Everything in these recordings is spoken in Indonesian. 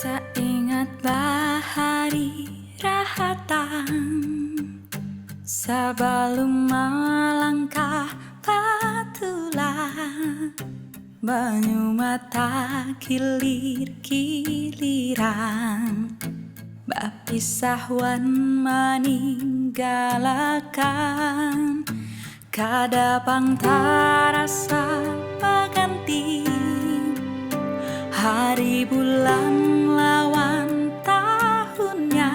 Tak ingat bahari rahatan sebelum melangkah patulah banyu mata kilir-kiliran bapisah wan meninggalkan kadapang tarasa berganti hari bulan lawan tahunnya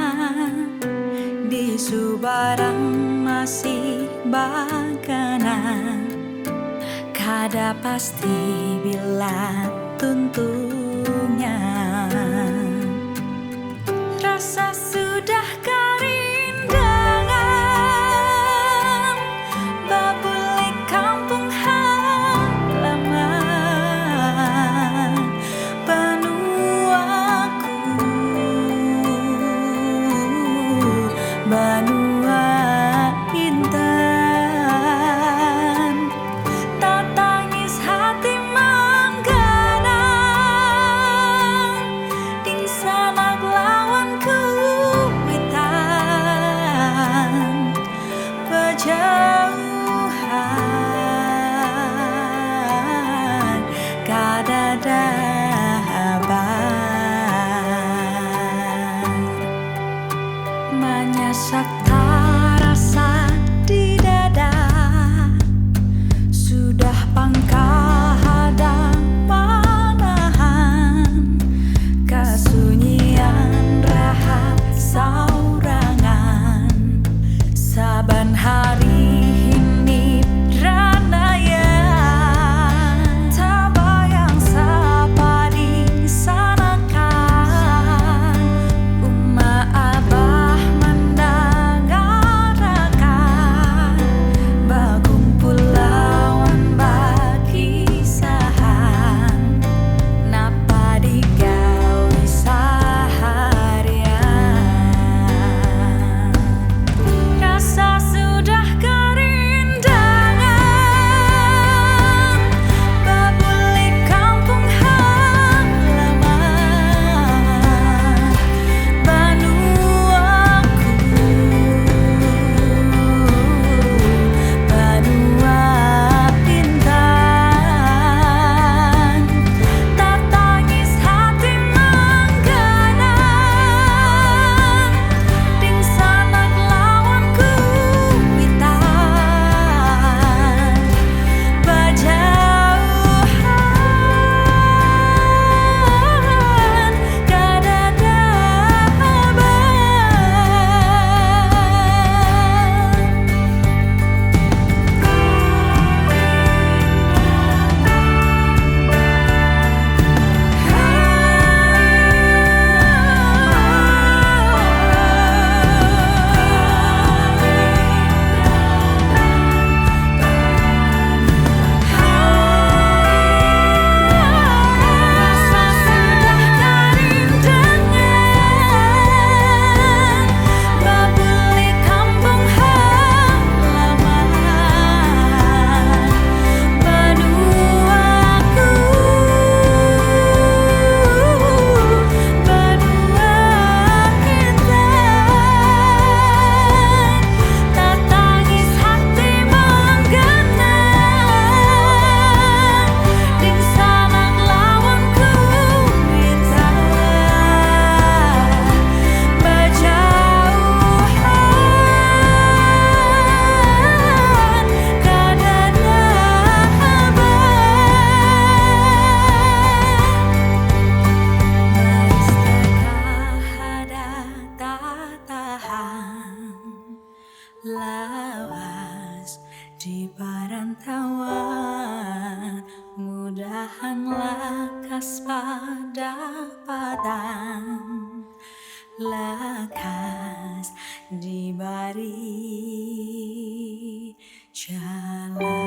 di Subarang masih baganan kada pasti bila tuntungnya rasa sudah kerindangan babule kampung halaman benuaku benua intan tak tangis hati menggenang ding sanak lawanku witan berjauhan kada dapat menyasak rasa di dada sudah pangkah hadang manahan kesunyian rahat saurangan saban hari ini ranaya tabayang sapadi sanakan umma abah mendangarakan bagumpul lawan bakisahan napa digawe seharian rasa sudah kerindangan babule kampung halaman benuaku benua intan tak tangis hati menggenang ding sanak lawanku witan berjauhan kada dapat babule kampung halaman benuaku benua intan tak tangis hati menggenang ding sanak lawanku witan berjauhan kada dapat maistakah ada tak tahan lawas di perantauan mudahan lakas pada padang lekas diberi jalan.